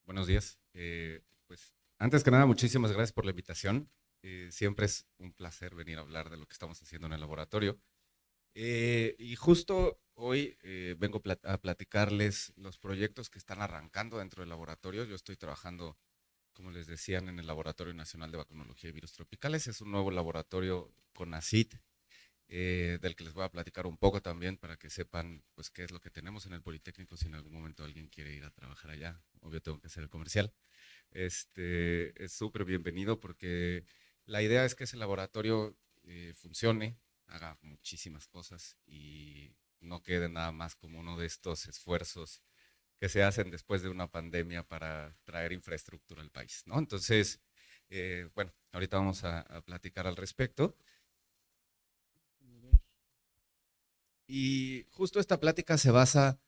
Buenos días. Pues antes que nada, muchísimas gracias por la invitación. Siempre es un placer venir a hablar de lo que estamos haciendo en el laboratorio. Y justo hoy vengo a platicarles los proyectos que están arrancando dentro del laboratorio. Yo estoy trabajando, como les decían, en el Laboratorio Nacional de Vacunología y Virus Tropicales. Es un nuevo laboratorio con ACID, del que les voy a platicar un poco también para que sepan pues qué es lo que tenemos en el Politécnico si en algún momento alguien quiere ir a trabajar allá. Obvio tengo que hacer el comercial. Es súper bienvenido porque la idea es que ese laboratorio funcione, haga muchísimas cosas y no quede nada más como uno de estos esfuerzos que se hacen después de una pandemia para traer infraestructura al país, ¿no? Entonces, bueno, ahorita vamos a platicar al respecto. Y justo esta plática se basa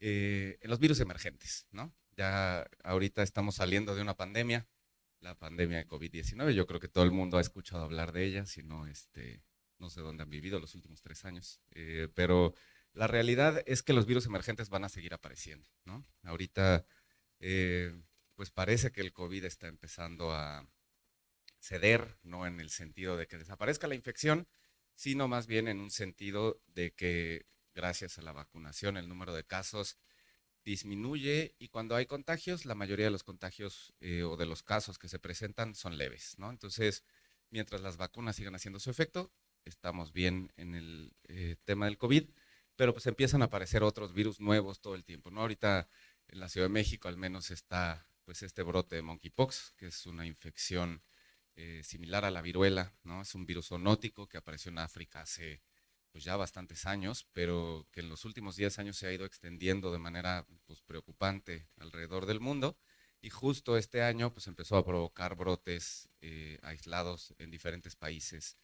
en los virus emergentes, ¿no? Ya ahorita estamos saliendo de una pandemia, la pandemia de COVID-19. Yo creo que todo el mundo ha escuchado hablar de ella, si no, no sé dónde han vivido los últimos 3 años, pero la realidad es que los virus emergentes van a seguir apareciendo, ¿no? Ahorita, eh, pues parece que el COVID está empezando a ceder, no en el sentido de que desaparezca la infección, sino más bien en un sentido de que gracias a la vacunación el número de casos disminuye y cuando hay contagios, la mayoría de los contagios o de los casos que se presentan son leves, ¿no? Entonces, mientras las vacunas sigan haciendo su efecto, estamos bien en el tema del COVID, pero pues empiezan a aparecer otros virus nuevos todo el tiempo, ¿no? Ahorita en la Ciudad de México al menos está pues este brote de monkeypox, que es una infección similar a la viruela, ¿no? Es un virus zoonótico que apareció en África hace pues ya bastantes años, pero que en los últimos 10 años se ha ido extendiendo de manera pues, preocupante alrededor del mundo. Y justo este año pues empezó a provocar brotes aislados en diferentes países,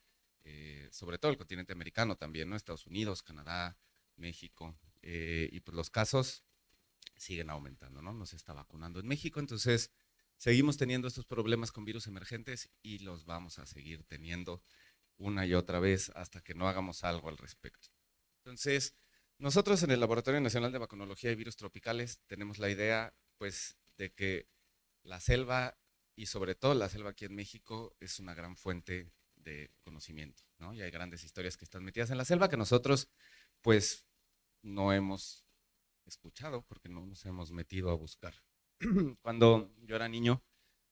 sobre todo el continente americano también, ¿no? Estados Unidos, Canadá, México, y pues los casos siguen aumentando, ¿no? No se está vacunando en México, entonces seguimos teniendo estos problemas con virus emergentes y los vamos a seguir teniendo una y otra vez hasta que no hagamos algo al respecto. Entonces, nosotros en el Laboratorio Nacional de Vacunología y Virus Tropicales tenemos la idea, pues, de que la selva y sobre todo la selva aquí en México es una gran fuente de conocimiento, ¿no? Y hay grandes historias que están metidas en la selva que nosotros, pues, no hemos escuchado porque no nos hemos metido a buscar. Cuando yo era niño,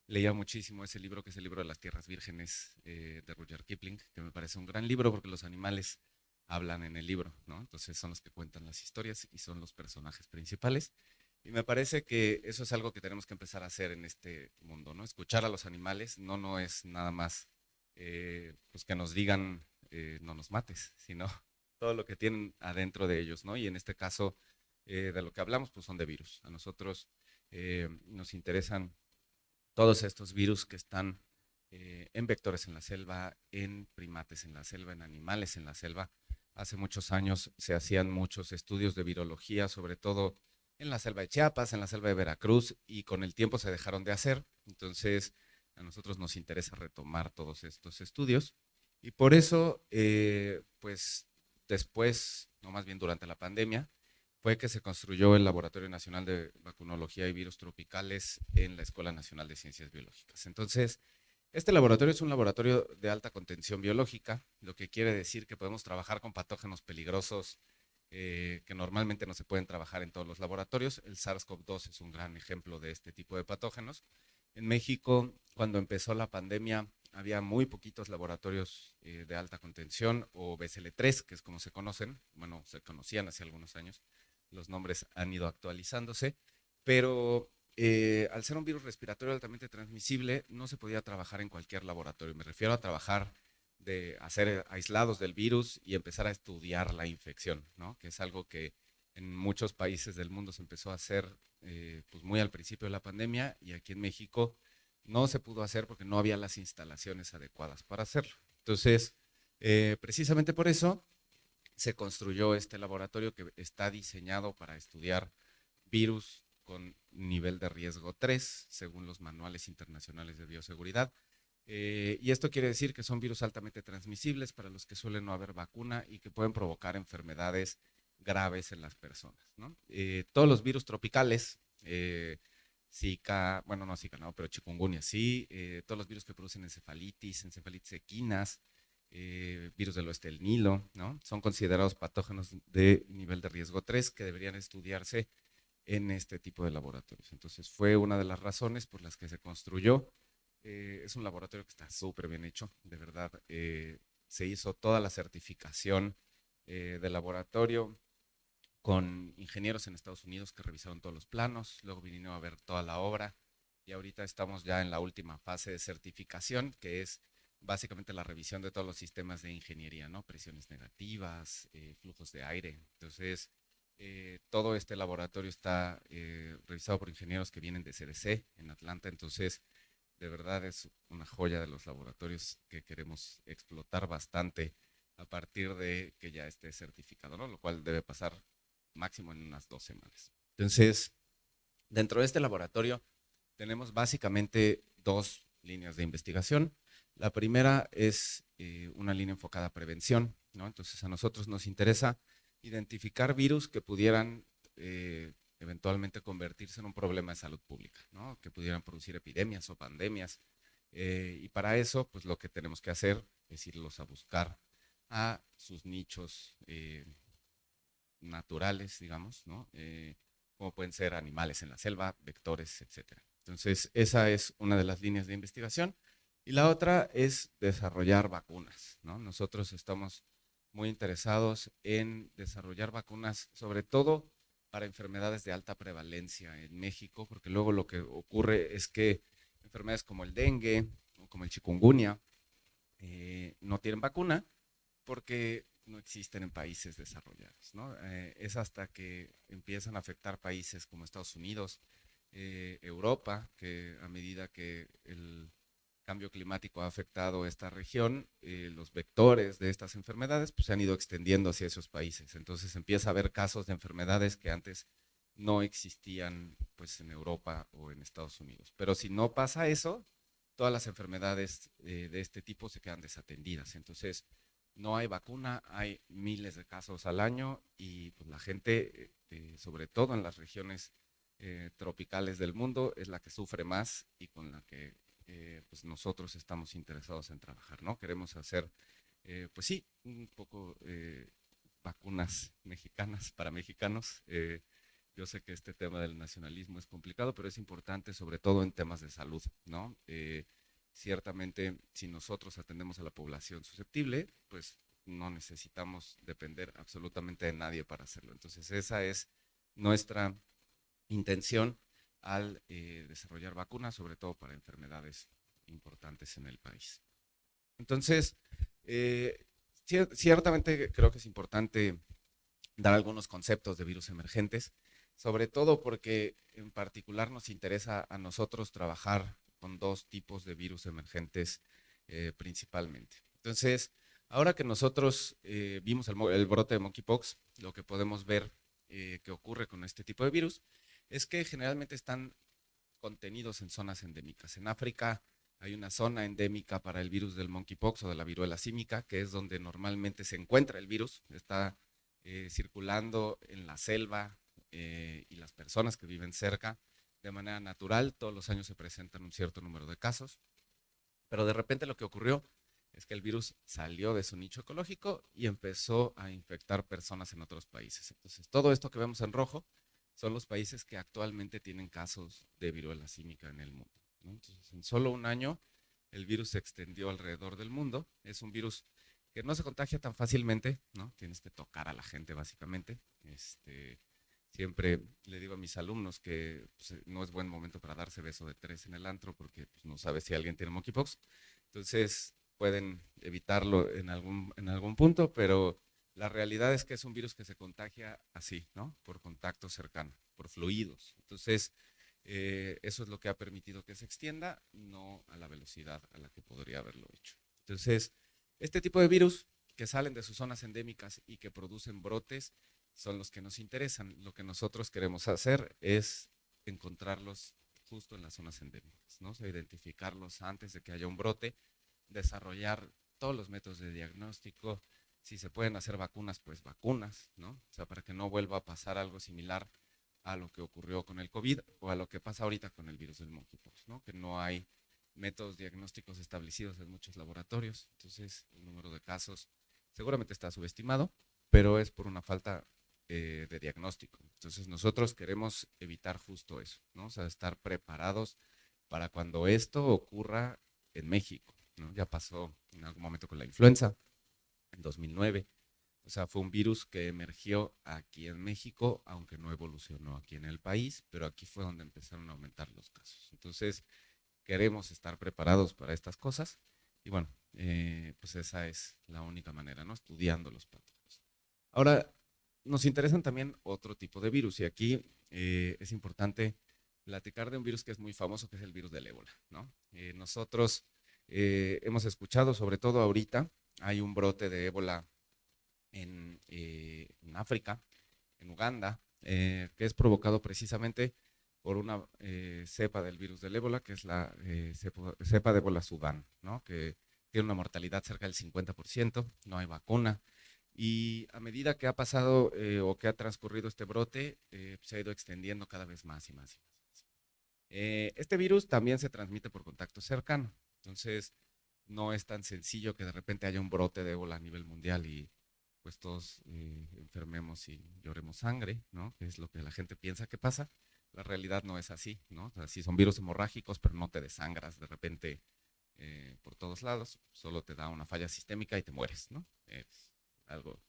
leía muchísimo ese libro que es el libro de las Tierras Vírgenes de Rudyard Kipling, que me parece un gran libro porque los animales hablan en el libro, ¿no? Entonces son los que cuentan las historias y son los personajes principales. Y me parece que eso es algo que tenemos que empezar a hacer en este mundo, ¿no? Escuchar a los animales no es nada más pues que nos digan no nos mates, sino todo lo que tienen adentro de ellos, ¿no? Y en este caso de lo que hablamos, pues son de virus. A nosotros nos interesan todos estos virus que están en vectores en la selva, en primates en la selva, en animales en la selva. Hace muchos años se hacían muchos estudios de virología, sobre todo en la selva de Chiapas, en la selva de Veracruz, y con el tiempo se dejaron de hacer. Entonces, a nosotros nos interesa retomar todos estos estudios. Y por eso, pues después, no más bien durante la pandemia, fue que se construyó el Laboratorio Nacional de Vacunología y Virus Tropicales en la Escuela Nacional de Ciencias Biológicas. Entonces, este laboratorio es un laboratorio de alta contención biológica, lo que quiere decir que podemos trabajar con patógenos peligrosos que normalmente no se pueden trabajar en todos los laboratorios. El SARS-CoV-2 es un gran ejemplo de este tipo de patógenos. En México, cuando empezó la pandemia, había muy poquitos laboratorios de alta contención o BCL3, que es como se conocen, bueno, se conocían hace algunos años, los nombres han ido actualizándose, pero al ser un virus respiratorio altamente transmisible, no se podía trabajar en cualquier laboratorio. Me refiero a trabajar de hacer aislados del virus y empezar a estudiar la infección, ¿no? Que es algo que en muchos países del mundo se empezó a hacer pues muy al principio de la pandemia y aquí en México no se pudo hacer porque no había las instalaciones adecuadas para hacerlo. Entonces, precisamente por eso se construyó este laboratorio que está diseñado para estudiar virus con nivel de riesgo 3, según los manuales internacionales de bioseguridad. Y esto quiere decir que son virus altamente transmisibles para los que suelen no haber vacuna y que pueden provocar enfermedades graves en las personas, ¿no? Todos los virus tropicales Zika, bueno, no Zika, no, pero chikungunya sí, todos los virus que producen encefalitis equinas, virus del oeste del Nilo, ¿no? Son considerados patógenos de nivel de riesgo 3 que deberían estudiarse en este tipo de laboratorios. Entonces fue una de las razones por las que se construyó. Es un laboratorio que está súper bien hecho, de verdad. Se hizo toda la certificación del laboratorio con ingenieros en Estados Unidos que revisaron todos los planos, luego vinieron a ver toda la obra y ahorita estamos ya en la última fase de certificación, que es básicamente la revisión de todos los sistemas de ingeniería, ¿no? Presiones negativas, flujos de aire. Entonces, todo este laboratorio está revisado por ingenieros que vienen de CDC en Atlanta, entonces de verdad es una joya de los laboratorios que queremos explotar bastante a partir de que ya esté certificado, ¿no? Lo cual debe pasar máximo en unas 2 semanas. Entonces, dentro de este laboratorio tenemos básicamente dos líneas de investigación. La primera es una línea enfocada a prevención, ¿no? Entonces a nosotros nos interesa identificar virus que pudieran eventualmente convertirse en un problema de salud pública, ¿no? Que pudieran producir epidemias o pandemias. Y para eso, pues lo que tenemos que hacer es irlos a buscar a sus nichos naturales, digamos, ¿no? Como pueden ser animales en la selva, vectores, etcétera. Entonces, esa es una de las líneas de investigación. Y la otra es desarrollar vacunas, ¿no? Nosotros estamos muy interesados en desarrollar vacunas, sobre todo para enfermedades de alta prevalencia en México, porque luego lo que ocurre es que enfermedades como el dengue o como el chikungunya no tienen vacuna porque no existen en países desarrollados, ¿no? Es hasta que empiezan a afectar países como Estados Unidos, Europa, que a medida que el cambio climático ha afectado esta región, los vectores de estas enfermedades pues, se han ido extendiendo hacia esos países. Entonces empieza a haber casos de enfermedades que antes no existían pues, en Europa o en Estados Unidos. Pero si no pasa eso, todas las enfermedades de este tipo se quedan desatendidas. Entonces, no hay vacuna, hay miles de casos al año y pues, la gente, sobre todo en las regiones tropicales del mundo, es la que sufre más y con la que pues nosotros estamos interesados en trabajar, ¿no? Queremos hacer, pues sí, un poco vacunas mexicanas para mexicanos. Yo sé que este tema del nacionalismo es complicado, pero es importante sobre todo en temas de salud, ¿no? Ciertamente, si nosotros atendemos a la población susceptible, pues no necesitamos depender absolutamente de nadie para hacerlo. Entonces, esa es nuestra intención al desarrollar vacunas, sobre todo para enfermedades importantes en el país. Entonces, ciertamente creo que es importante dar algunos conceptos de virus emergentes, sobre todo porque en particular nos interesa a nosotros trabajar con dos tipos de virus emergentes principalmente. Entonces, ahora que nosotros vimos el brote de monkeypox, lo que podemos ver que ocurre con este tipo de virus es que generalmente están contenidos en zonas endémicas. En África hay una zona endémica para el virus del monkeypox o de la viruela símica, que es donde normalmente se encuentra el virus. Está circulando en la selva y las personas que viven cerca de manera natural. Todos los años se presentan un cierto número de casos, pero de repente lo que ocurrió es que el virus salió de su nicho ecológico y empezó a infectar personas en otros países. Entonces, todo esto que vemos en rojo son los países que actualmente tienen casos de viruela símica en el mundo, ¿no? Entonces, en solo un año, el virus se extendió alrededor del mundo. Es un virus que no se contagia tan fácilmente, ¿no? Tienes que tocar a la gente, básicamente. Siempre le digo a mis alumnos que pues, no es buen momento para darse beso de tres en el antro porque pues, no sabes si alguien tiene monkeypox. Entonces, pueden evitarlo en algún punto, pero la realidad es que es un virus que se contagia así, ¿no? Por contacto cercano, por fluidos. Entonces, eso es lo que ha permitido que se extienda, no a la velocidad a la que podría haberlo hecho. Entonces, este tipo de virus que salen de sus zonas endémicas y que producen brotes son los que nos interesan. Lo que nosotros queremos hacer es encontrarlos justo en las zonas endémicas, ¿no? O sea, identificarlos antes de que haya un brote, desarrollar todos los métodos de diagnóstico. Si se pueden hacer vacunas, pues vacunas, ¿no? O sea, para que no vuelva a pasar algo similar a lo que ocurrió con el COVID o a lo que pasa ahorita con el virus del monkeypox, ¿no? Que no hay métodos diagnósticos establecidos en muchos laboratorios, entonces el número de casos seguramente está subestimado, pero es por una falta de diagnóstico. Entonces nosotros queremos evitar justo eso, ¿no? O sea, estar preparados para cuando esto ocurra en México, ¿no? Ya pasó en algún momento con la influenza, en 2009. O sea, fue un virus que emergió aquí en México, aunque no evolucionó aquí en el país, pero aquí fue donde empezaron a aumentar los casos. Entonces, queremos estar preparados para estas cosas y bueno, pues esa es la única manera, ¿no? Estudiando los patógenos. Ahora, nos interesan también otro tipo de virus y aquí es importante platicar de un virus que es muy famoso, que es el virus del ébola, ¿no? Nosotros hemos escuchado, sobre todo ahorita, hay un brote de ébola en África, en Uganda, que es provocado precisamente por una cepa del virus del ébola, que es la cepa de ébola Sudán, ¿no? Que tiene una mortalidad cerca del 50%, no hay vacuna. Y a medida que ha pasado o que ha transcurrido este brote, se ha ido extendiendo cada vez más y más y más. Este virus también se transmite por contacto cercano, entonces no es tan sencillo que de repente haya un brote de ébola a nivel mundial y pues todos enfermemos y lloremos sangre, ¿no? Que es lo que la gente piensa que pasa. La realidad no es así, ¿no? O sea, sí son virus hemorrágicos, pero no te desangras de repente por todos lados, solo te da una falla sistémica y te mueres, ¿no? Es algo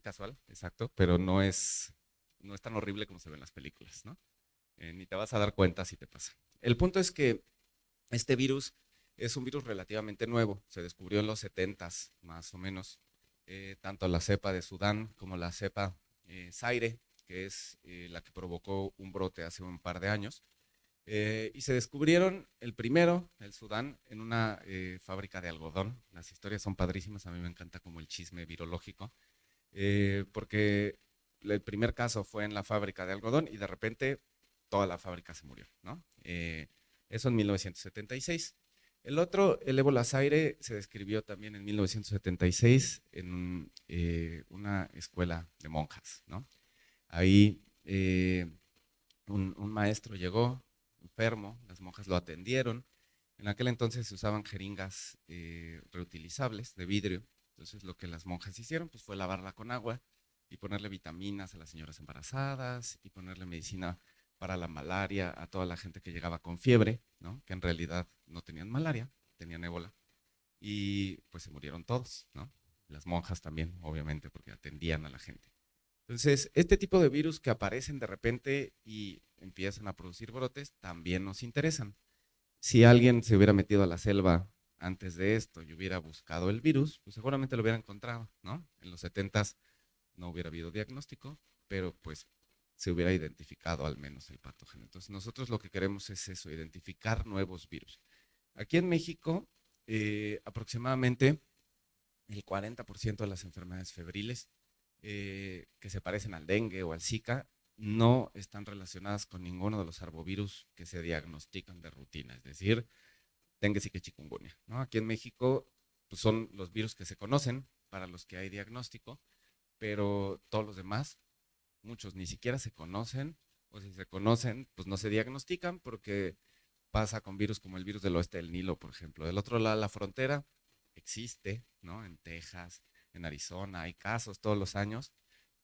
casual, exacto, pero no es tan horrible como se ve en las películas, ¿no? Ni te vas a dar cuenta si te pasa. El punto es que este virus es un virus relativamente nuevo, se descubrió en los 70s más o menos, tanto la cepa de Sudán como la cepa Zaire, que es la que provocó un brote hace un par de años. Y se descubrieron el primero, el Sudán, en una fábrica de algodón. Las historias son padrísimas, a mí me encanta como el chisme virológico, porque el primer caso fue en la fábrica de algodón y de repente toda la fábrica se murió, ¿no? Eso en 1976. El otro, el ébola Zaire, se describió también en 1976 en una escuela de monjas, ¿no? Ahí un maestro llegó enfermo, las monjas lo atendieron. En aquel entonces se usaban jeringas reutilizables de vidrio. Entonces lo que las monjas hicieron pues, fue lavarla con agua y ponerle vitaminas a las señoras embarazadas y ponerle medicina para la malaria a toda la gente que llegaba con fiebre, ¿no? Que en realidad no tenían malaria, tenían ébola. Y pues se murieron todos, ¿no? Las monjas también, obviamente, porque atendían a la gente. Entonces, este tipo de virus que aparecen de repente y empiezan a producir brotes también nos interesan. Si alguien se hubiera metido a la selva antes de esto y hubiera buscado el virus, pues seguramente lo hubiera encontrado, ¿no? En los 70s no hubiera habido diagnóstico, pero pues se hubiera identificado al menos el patógeno. Entonces, nosotros lo que queremos es eso, identificar nuevos virus. Aquí en México, aproximadamente el 40% de las enfermedades febriles que se parecen al dengue o al Zika no están relacionadas con ninguno de los arbovirus que se diagnostican de rutina, es decir, dengue, zika y chikungunya, ¿no? Aquí en México pues son los virus que se conocen para los que hay diagnóstico, pero todos los demás, muchos ni siquiera se conocen, o si se conocen, pues no se diagnostican porque pasa con virus como el virus del oeste del Nilo, por ejemplo. Del otro lado de la frontera existe, ¿no? En Texas, en Arizona, hay casos todos los años,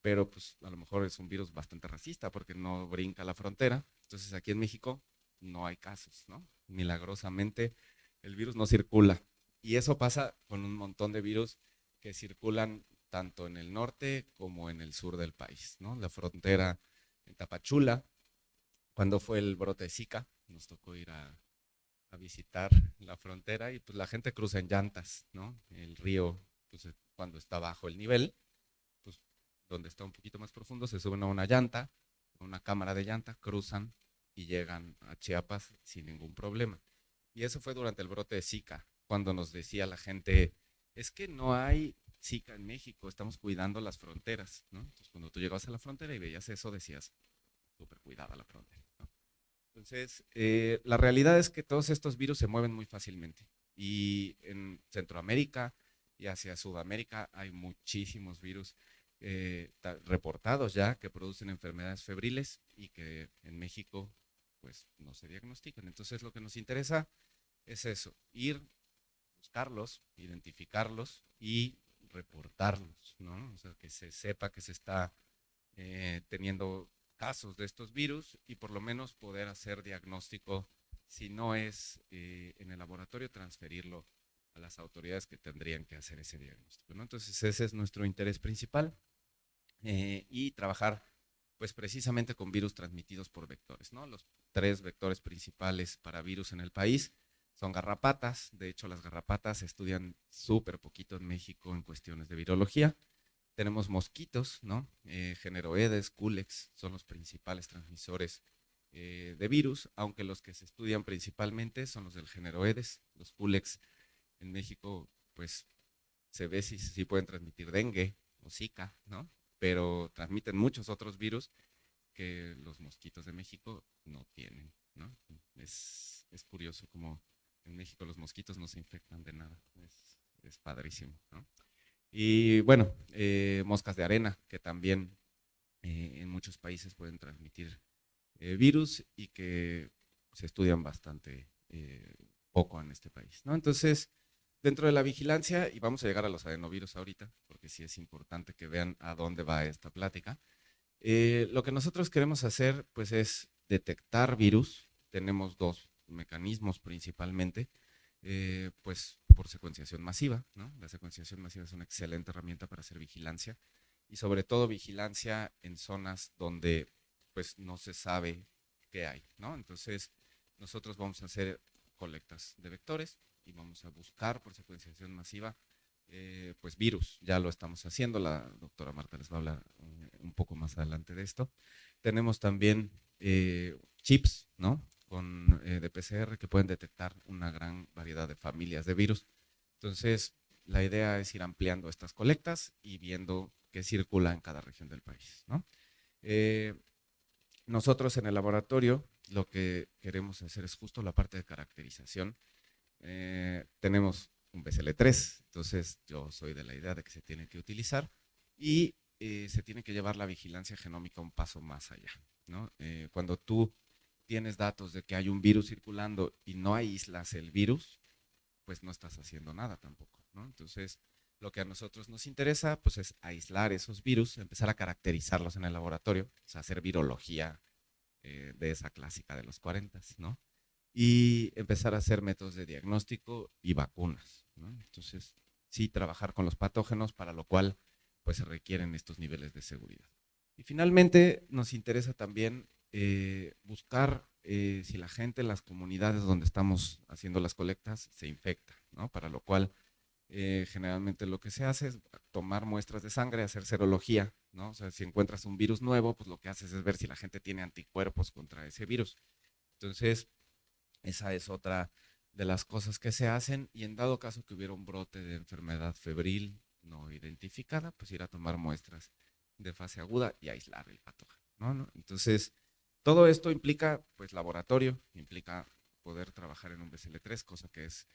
pero pues a lo mejor es un virus bastante racista porque no brinca la frontera. Entonces aquí en México no hay casos, ¿no? Milagrosamente el virus no circula. Y eso pasa con un montón de virus que circulan tanto en el norte como en el sur del país, ¿no? La frontera en Tapachula, cuando fue el brote de Zika, nos tocó ir a visitar la frontera y pues la gente cruza en llantas, ¿no? El río, pues cuando está bajo el nivel, pues donde está un poquito más profundo, se suben a una llanta, a una cámara de llanta, cruzan y llegan a Chiapas sin ningún problema. Y eso fue durante el brote de Zika, cuando nos decía la gente, es que no hay Zika en México, estamos cuidando las fronteras, ¿no? Entonces cuando tú llegabas a la frontera y veías eso, decías, súper cuidada la frontera, ¿no? Entonces, la realidad es que todos estos virus se mueven muy fácilmente y en Centroamérica y hacia Sudamérica hay muchísimos virus reportados ya que producen enfermedades febriles y que en México pues no se diagnostican. Entonces lo que nos interesa es eso, ir, buscarlos, identificarlos y reportarlos, ¿no? O sea, que se sepa que se está teniendo casos de estos virus y por lo menos poder hacer diagnóstico, si no es en el laboratorio, transferirlo a las autoridades que tendrían que hacer ese diagnóstico, ¿no? Entonces ese es nuestro interés principal y trabajar pues precisamente con virus transmitidos por vectores, ¿no? Los 3 vectores principales para virus en el país son garrapatas. De hecho, las garrapatas se estudian súper poquito en México en cuestiones de virología. Tenemos mosquitos, ¿no? Género Aedes, Culex, son los principales transmisores de virus, aunque los que se estudian principalmente son los del género Aedes. Los Culex en México, pues se ve si pueden transmitir dengue o Zika, ¿no? Pero transmiten muchos otros virus que los mosquitos de México no tienen, ¿no? Es curioso como en México los mosquitos no se infectan de nada, es padrísimo, ¿no? Y bueno, moscas de arena, que también en muchos países pueden transmitir virus y que se estudian bastante poco en este país, ¿no? Entonces, dentro de la vigilancia, y vamos a llegar a los adenovirus ahorita, porque sí es importante que vean a dónde va esta plática, lo que nosotros queremos hacer, pues, es detectar virus. Tenemos 2 mecanismos principalmente, pues, por secuenciación masiva, ¿no? La secuenciación masiva es una excelente herramienta para hacer vigilancia y sobre todo vigilancia en zonas donde, pues, no se sabe qué hay, ¿no? Entonces, nosotros vamos a hacer colectas de vectores y vamos a buscar por secuenciación masiva pues virus, ya lo estamos haciendo, la doctora Marta les va a hablar un poco más adelante de esto. Tenemos también chips, ¿no? De PCR que pueden detectar una gran variedad de familias de virus. Entonces, la idea es ir ampliando estas colectas y viendo qué circula en cada región del país, ¿no? Eh, Nosotros en el laboratorio lo que queremos hacer es justo la parte de caracterización. Tenemos un BCL3, entonces yo soy de la idea de que se tiene que utilizar y se tiene que llevar la vigilancia genómica un paso más allá, ¿no? Cuando tú tienes datos de que hay un virus circulando y no aíslas el virus, pues no estás haciendo nada tampoco, ¿no? Entonces, lo que a nosotros nos interesa, pues es aislar esos virus, empezar a caracterizarlos en el laboratorio, o sea, hacer virología de esa clásica de los 40, ¿no? Y empezar a hacer métodos de diagnóstico y vacunas, ¿no? Entonces, sí, trabajar con los patógenos, para lo cual pues se requieren estos niveles de seguridad. Y finalmente nos interesa también buscar si la gente en las comunidades donde estamos haciendo las colectas se infecta, ¿no? Para lo cual generalmente lo que se hace es tomar muestras de sangre, hacer serología, ¿no? O sea, si encuentras un virus nuevo, pues lo que haces es ver si la gente tiene anticuerpos contra ese virus. Entonces, esa es otra de las cosas que se hacen y en dado caso que hubiera un brote de enfermedad febril no identificada, pues ir a tomar muestras de fase aguda y aislar el patógeno, ¿no? Entonces, todo esto implica, pues, laboratorio, implica poder trabajar en un BCL3, cosa que es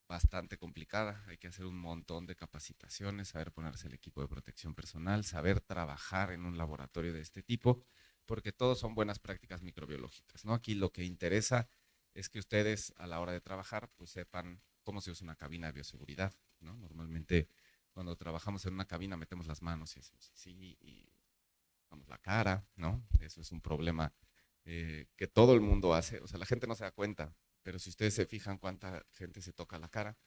bastante complicada. Hay que hacer un montón de capacitaciones, saber ponerse el equipo de protección personal, saber trabajar en un laboratorio de este tipo, porque todos son buenas prácticas microbiológicas, ¿no? Aquí lo que interesa es que ustedes a la hora de trabajar pues sepan cómo se usa una cabina de bioseguridad, ¿no? Normalmente cuando trabajamos en una cabina metemos las manos y hacemos así y tocamos la cara, ¿no? Eso es un problema que todo el mundo hace, o sea, la gente no se da cuenta, pero si ustedes se fijan cuánta gente se toca la cara,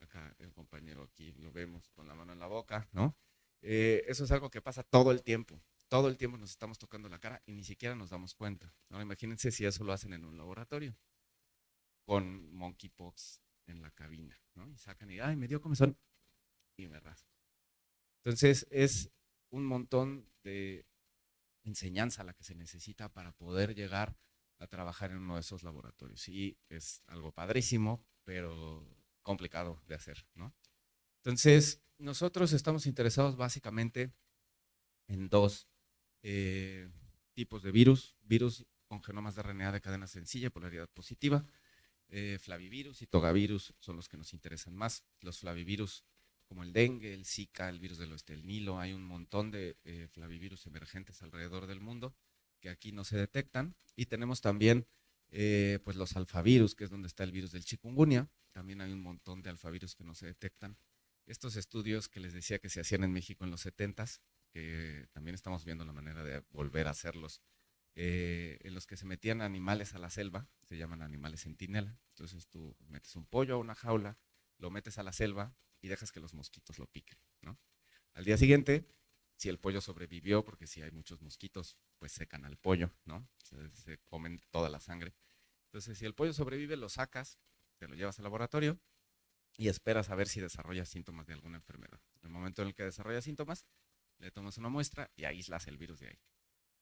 acá el compañero aquí lo vemos con la mano en la boca, ¿no? Eso es algo que pasa todo el tiempo nos estamos tocando la cara y ni siquiera nos damos cuenta. Ahora imagínense si eso lo hacen en un laboratorio con monkeypox en la cabina, ¿no? Y sacan y, ay, me dio comezón y me rasco. Entonces es un montón de enseñanza la que se necesita para poder llegar a trabajar en uno de esos laboratorios. Y es algo padrísimo, pero complicado de hacer, ¿no? Entonces, nosotros estamos interesados básicamente en 2 tipos de virus con genomas de RNA de cadena sencilla, polaridad positiva. Flavivirus y togavirus son los que nos interesan más. Los flavivirus como el dengue, el Zika, el virus del oeste del Nilo. Hay un montón de flavivirus emergentes alrededor del mundo que aquí no se detectan. Y tenemos también pues los alfavirus, que es donde está el virus del chikungunya. También hay un montón de alfavirus que no se detectan. Estos estudios que les decía que se hacían en México en los 70s, que también estamos viendo la manera de volver a hacerlos, en los que se metían animales a la selva, se llaman animales centinela. Entonces tú metes un pollo a una jaula, lo metes a la selva y dejas que los mosquitos lo piquen, ¿no? Al día siguiente, si el pollo sobrevivió, porque si hay muchos mosquitos, pues secan al pollo, ¿no? Se comen toda la sangre. Entonces, si el pollo sobrevive, lo sacas, te lo llevas al laboratorio y esperas a ver si desarrolla síntomas de alguna enfermedad. En el momento en el que desarrolla síntomas, le tomas una muestra y aíslas el virus de ahí.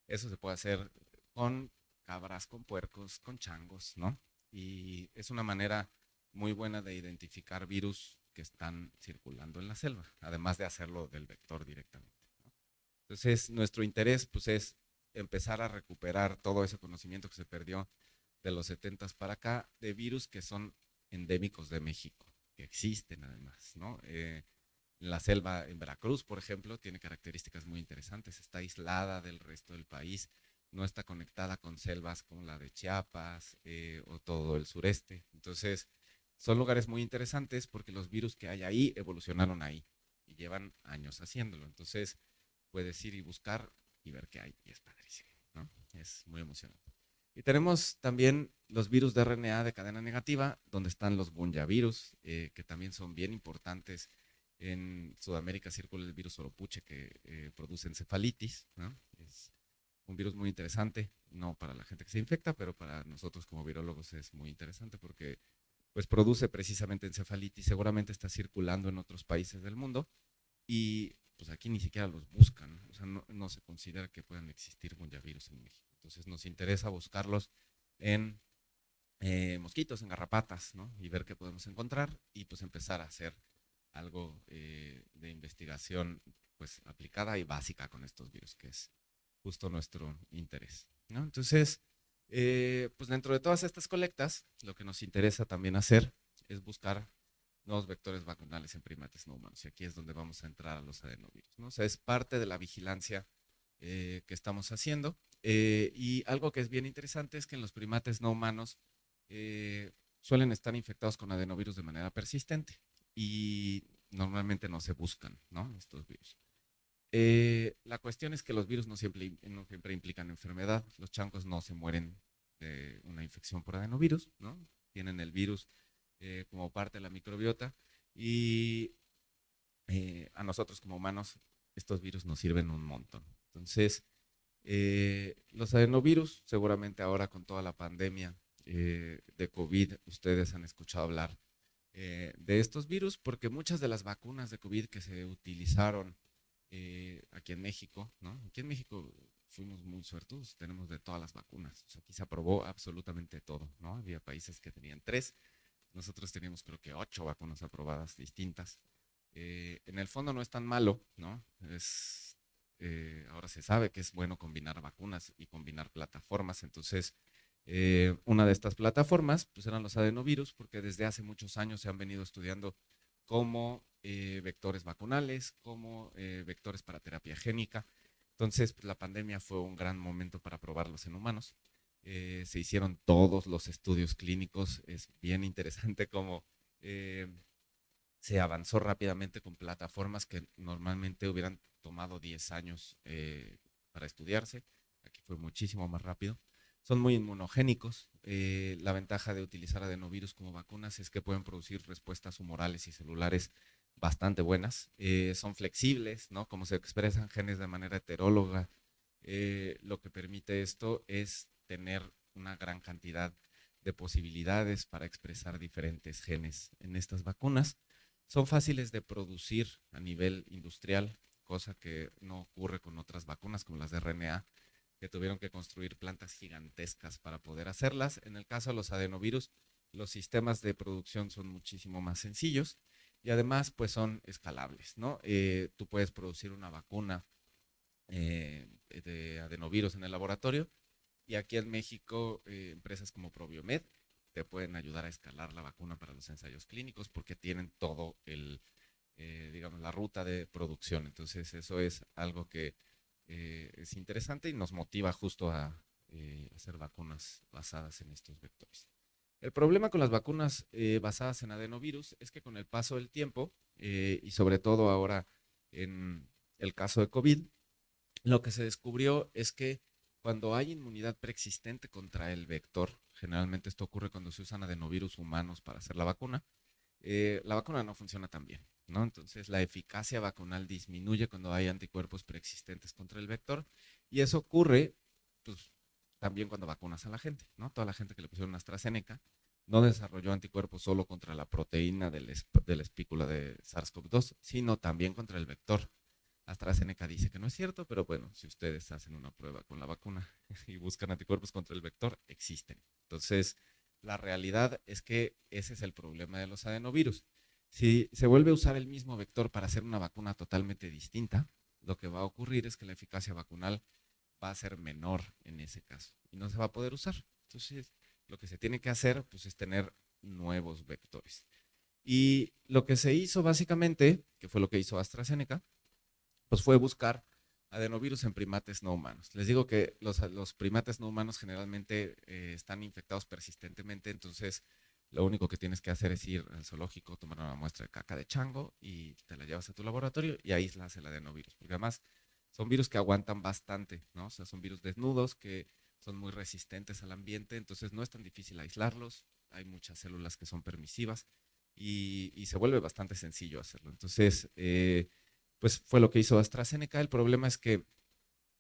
Eso se puede hacer con cabras, con puercos, con changos, ¿no? Y es una manera muy buena de identificar virus que están circulando en la selva, además de hacerlo del vector directamente, ¿no? Entonces, nuestro interés pues es empezar a recuperar todo ese conocimiento que se perdió de los 70s para acá, de virus que son endémicos de México, que existen además, ¿no? La selva en Veracruz, por ejemplo, tiene características muy interesantes. Está aislada del resto del país, no está conectada con selvas como la de Chiapas o todo el sureste. Entonces, son lugares muy interesantes porque los virus que hay ahí evolucionaron ahí y llevan años haciéndolo. Entonces, puedes ir y buscar y ver qué hay y es padrísimo, ¿no? Es muy emocionante. Y tenemos también los virus de RNA de cadena negativa, donde están los bunyavirus, que también son bien importantes. En Sudamérica circula el virus oropuche que produce encefalitis, ¿no? Es un virus muy interesante, no para la gente que se infecta, pero para nosotros como virólogos es muy interesante porque pues produce precisamente encefalitis, seguramente está circulando en otros países del mundo y pues aquí ni siquiera los buscan, o sea, no se considera que puedan existir bunyavirus en México. Entonces nos interesa buscarlos en mosquitos, en garrapatas, ¿no? Y ver qué podemos encontrar y pues empezar a hacer algo de investigación pues aplicada y básica con estos virus, que es justo nuestro interés, ¿no? Entonces, pues dentro de todas estas colectas, lo que nos interesa también hacer es buscar nuevos vectores vacunales en primates no humanos. Y aquí es donde vamos a entrar a los adenovirus, ¿no? O sea, es parte de la vigilancia que estamos haciendo. Y algo que es bien interesante es que en los primates no humanos suelen estar infectados con adenovirus de manera persistente y normalmente no se buscan, ¿no? Estos virus. La cuestión es que los virus no siempre implican enfermedad. Los chancos no se mueren de una infección por adenovirus, ¿no? Tienen el virus como parte de la microbiota y a nosotros como humanos estos virus nos sirven un montón. Entonces, los adenovirus, seguramente ahora con toda la pandemia de COVID, ustedes han escuchado hablar de estos virus porque muchas de las vacunas de COVID que se utilizaron aquí en México, ¿no? Aquí en México fuimos muy suertudos, tenemos de todas las vacunas. O sea, aquí se aprobó absolutamente todo, ¿no? Había países que tenían 3, nosotros teníamos creo que 8 vacunas aprobadas distintas. En el fondo no es tan malo, ¿no? Ahora se sabe que es bueno combinar vacunas y combinar plataformas, entonces una de estas plataformas pues eran los adenovirus, porque desde hace muchos años se han venido estudiando como vectores vacunales, como vectores para terapia génica. Entonces, pues, la pandemia fue un gran momento para probarlos en humanos. Se hicieron todos los estudios clínicos. Es bien interesante cómo se avanzó rápidamente con plataformas que normalmente hubieran tomado 10 años para estudiarse. Aquí fue muchísimo más rápido. Son muy inmunogénicos. La ventaja de utilizar adenovirus como vacunas es que pueden producir respuestas humorales y celulares bastante buenas. Son flexibles, ¿no? Como se expresan genes de manera heteróloga. Lo que permite esto es tener una gran cantidad de posibilidades para expresar diferentes genes en estas vacunas. Son fáciles de producir a nivel industrial, cosa que no ocurre con otras vacunas como las de RNA, que tuvieron que construir plantas gigantescas para poder hacerlas. En el caso de los adenovirus, los sistemas de producción son muchísimo más sencillos y además pues son escalables, ¿no? Tú puedes producir una vacuna de adenovirus en el laboratorio y aquí en México empresas como Probiomed te pueden ayudar a escalar la vacuna para los ensayos clínicos porque tienen todo digamos, la ruta de producción. Entonces, eso es algo que es interesante y nos motiva justo a hacer vacunas basadas en estos vectores. El problema con las vacunas basadas en adenovirus es que con el paso del tiempo, y sobre todo ahora en el caso de COVID, lo que se descubrió es que cuando hay inmunidad preexistente contra el vector, generalmente esto ocurre cuando se usan adenovirus humanos para hacer la vacuna no funciona tan bien, ¿no? Entonces la eficacia vacunal disminuye cuando hay anticuerpos preexistentes contra el vector y eso ocurre, pues, también cuando vacunas a la gente, ¿no? Toda la gente que le pusieron AstraZeneca no desarrolló anticuerpos solo contra la proteína de la espícula de SARS-CoV-2, sino también contra el vector. AstraZeneca dice que no es cierto, pero bueno, si ustedes hacen una prueba con la vacuna y buscan anticuerpos contra el vector, existen. Entonces, la realidad es que ese es el problema de los adenovirus. Si se vuelve a usar el mismo vector para hacer una vacuna totalmente distinta, lo que va a ocurrir es que la eficacia vacunal va a ser menor en ese caso y no se va a poder usar. Entonces, lo que se tiene que hacer pues, es tener nuevos vectores. Y lo que se hizo básicamente, que fue lo que hizo AstraZeneca, pues fue buscar adenovirus en primates no humanos. Les digo que los primates no humanos generalmente están infectados persistentemente, entonces lo único que tienes que hacer es ir al zoológico, tomar una muestra de caca de chango y te la llevas a tu laboratorio y aíslas el adenovirus, porque además son virus que aguantan bastante, ¿no? O sea, son virus desnudos que son muy resistentes al ambiente, entonces no es tan difícil aislarlos, hay muchas células que son permisivas y se vuelve bastante sencillo hacerlo. Entonces, pues fue lo que hizo AstraZeneca. El problema es que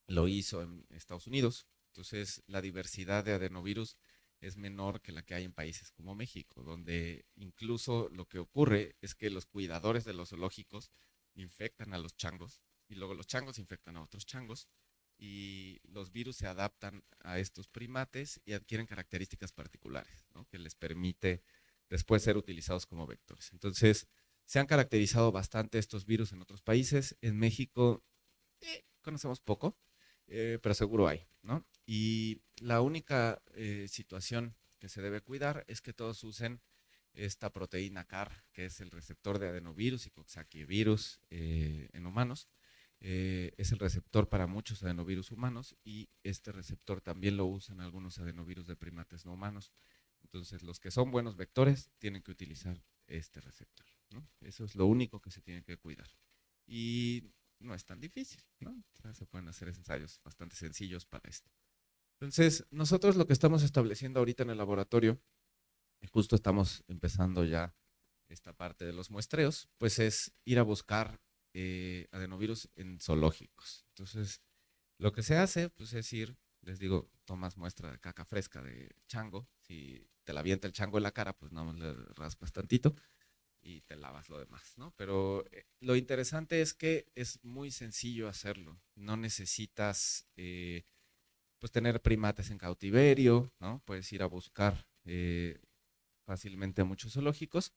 lo hizo en Estados Unidos, entonces la diversidad de adenovirus es menor que la que hay en países como México, donde incluso lo que ocurre es que los cuidadores de los zoológicos infectan a los changos y luego los changos infectan a otros changos y los virus se adaptan a estos primates y adquieren características particulares, ¿no? Que les permite después ser utilizados como vectores. Entonces, se han caracterizado bastante estos virus en otros países. En México conocemos poco, pero seguro hay, ¿no? Y la única situación que se debe cuidar es que todos usen esta proteína CAR, que es el receptor de adenovirus y coxsackievirus en humanos. Es el receptor para muchos adenovirus humanos y este receptor también lo usan algunos adenovirus de primates no humanos. Entonces, los que son buenos vectores tienen que utilizar este receptor, ¿no? Eso es lo único que se tiene que cuidar. Y no es tan difícil, ¿no? O sea, se pueden hacer ensayos bastante sencillos para esto. Entonces, nosotros lo que estamos estableciendo ahorita en el laboratorio, y justo estamos empezando ya esta parte de los muestreos, pues es ir a buscar adenovirus en zoológicos. Entonces, lo que se hace, pues es ir, les digo, tomas muestra de caca fresca de chango, si te la avienta el chango en la cara, pues nada más le raspas tantito y te lavas lo demás, ¿no? Pero lo interesante es que es muy sencillo hacerlo. No necesitas pues tener primates en cautiverio, ¿no? Puedes ir a buscar fácilmente a muchos zoológicos.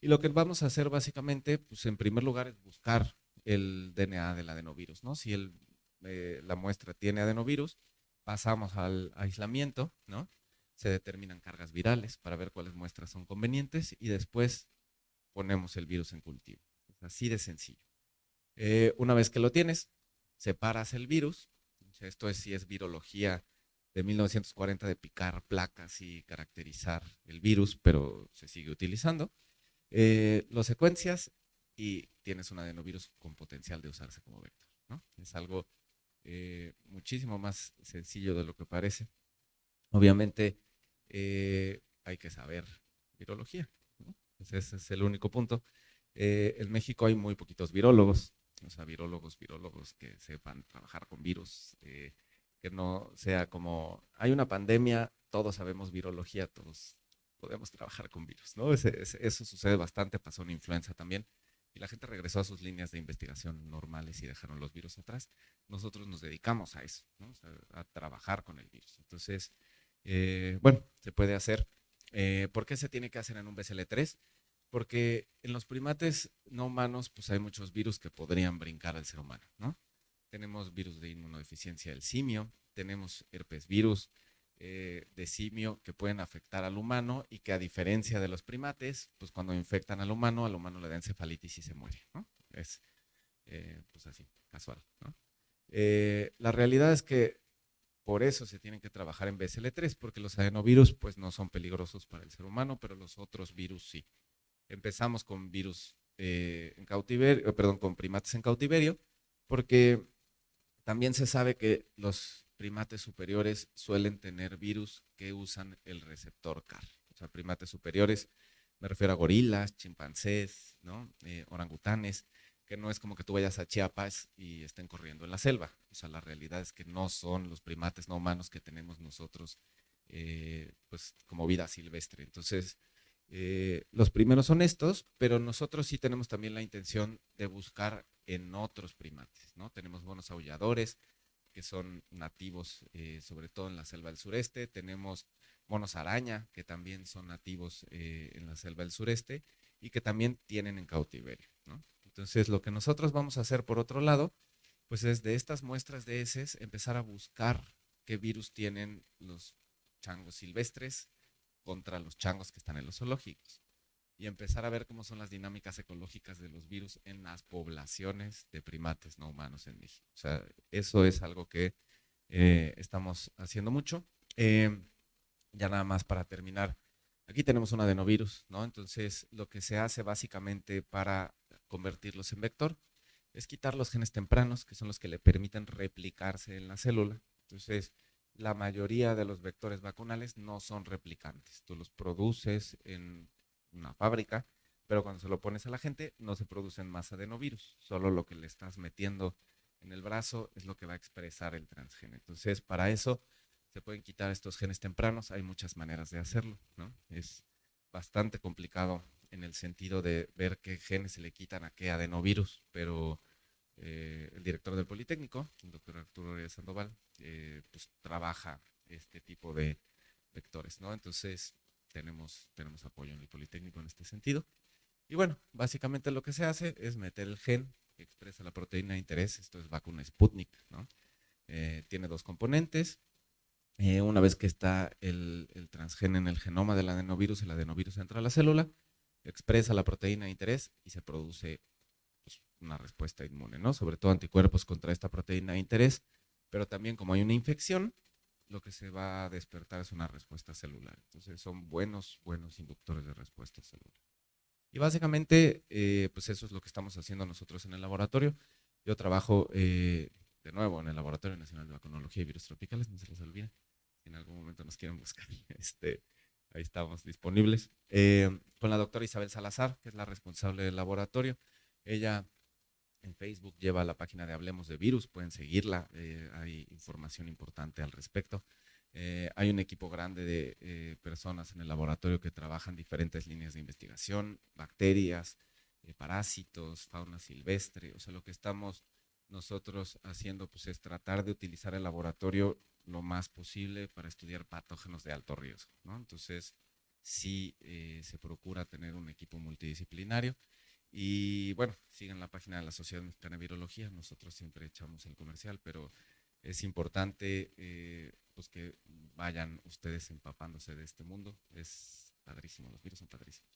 Y lo que vamos a hacer básicamente, pues en primer lugar es buscar el DNA del adenovirus, ¿no? Si la muestra tiene adenovirus, pasamos al aislamiento, ¿no? Se determinan cargas virales para ver cuáles muestras son convenientes y después ponemos el virus en cultivo. Es así de sencillo. Una vez que lo tienes, separas el virus. Esto es si es virología de 1940 de picar placas y caracterizar el virus, pero se sigue utilizando. Lo secuencias y tienes un adenovirus con potencial de usarse como vector, ¿no? Es algo muchísimo más sencillo de lo que parece. Obviamente hay que saber virología, ¿no? Ese es el único punto. En México hay muy poquitos virólogos, o sea, virólogos que sepan trabajar con virus, que no sea como, hay una pandemia, todos sabemos virología, todos podemos trabajar con virus, ¿no? Eso sucede bastante, pasó en influenza también, y la gente regresó a sus líneas de investigación normales y dejaron los virus atrás. Nosotros nos dedicamos a eso, ¿no? O sea, a trabajar con el virus. Entonces, bueno, se puede hacer. ¿Por qué se tiene que hacer en un BCL3? Porque en los primates no humanos, pues hay muchos virus que podrían brincar al ser humano, ¿no? Tenemos virus de inmunodeficiencia del simio, tenemos herpes virus, de simio que pueden afectar al humano y que a diferencia de los primates, pues cuando infectan al humano le da encefalitis y se muere, ¿no? Es pues así, casual, ¿no? La realidad es que por eso se tienen que trabajar en BSL-3, porque los adenovirus pues no son peligrosos para el ser humano, pero los otros virus sí. Empezamos con virus en cautiverio, perdón, con primates en cautiverio, porque también se sabe que los primates superiores suelen tener virus que usan el receptor CAR. O sea, primates superiores, me refiero a gorilas, chimpancés, ¿no? Orangutanes, que no es como que tú vayas a Chiapas y estén corriendo en la selva. O sea, la realidad es que no son los primates no humanos que tenemos nosotros, pues como vida silvestre. Entonces, los primeros son estos, pero nosotros sí tenemos también la intención de buscar en otros primates, ¿no? Tenemos monos aulladores que son nativos, sobre todo en la selva del sureste. Tenemos monos araña que también son nativos en la selva del sureste y que también tienen en cautiverio, ¿no? Entonces, lo que nosotros vamos a hacer por otro lado, pues es de estas muestras de heces empezar a buscar qué virus tienen los changos silvestres contra los changos que están en los zoológicos y empezar a ver cómo son las dinámicas ecológicas de los virus en las poblaciones de primates no humanos en México. O sea, eso es algo que estamos haciendo mucho. Ya nada más para terminar, aquí tenemos un adenovirus, ¿no? Entonces, lo que se hace básicamente para convertirlos en vector es quitar los genes tempranos, que son los que le permiten replicarse en la célula. Entonces, la mayoría de los vectores vacunales no son replicantes. Tú los produces en una fábrica, pero cuando se lo pones a la gente no se producen más adenovirus. Solo lo que le estás metiendo en el brazo es lo que va a expresar el transgene. Entonces, para eso se pueden quitar estos genes tempranos. Hay muchas maneras de hacerlo, ¿no? Es bastante complicado en el sentido de ver qué genes se le quitan a qué adenovirus, pero el director del Politécnico, el doctor Arturo Reyes Sandoval, pues trabaja este tipo de vectores, ¿no? Entonces tenemos apoyo en el Politécnico en este sentido. Y bueno, básicamente lo que se hace es meter el gen que expresa la proteína de interés, esto es vacuna Sputnik, ¿no? Tiene dos componentes. Una vez que está el transgen en el genoma del adenovirus, el adenovirus entra a la célula, expresa la proteína de interés y se produce pues, una respuesta inmune, ¿no? Sobre todo anticuerpos contra esta proteína de interés, pero también como hay una infección, lo que se va a despertar es una respuesta celular. Entonces son buenos inductores de respuesta celular. Y básicamente, pues eso es lo que estamos haciendo nosotros en el laboratorio. Yo trabajo de nuevo en el Laboratorio Nacional de Vacunología y Virus Tropicales, no se les olvide. Si en algún momento nos quieren buscar, ahí estamos disponibles. Con la doctora Isabel Salazar, que es la responsable del laboratorio. Ella en Facebook lleva la página de Hablemos de Virus, pueden seguirla, hay información importante al respecto. Hay un equipo grande de personas en el laboratorio que trabajan diferentes líneas de investigación, bacterias, parásitos, fauna silvestre. O sea, lo que estamos nosotros haciendo pues, es tratar de utilizar el laboratorio lo más posible para estudiar patógenos de alto riesgo, ¿no? Entonces, sí se procura tener un equipo multidisciplinario. Y bueno, sigan la página de la Sociedad Mexicana de Virología. Nosotros siempre echamos el comercial, pero es importante pues que vayan ustedes empapándose de este mundo. Es padrísimo, los virus son padrísimos.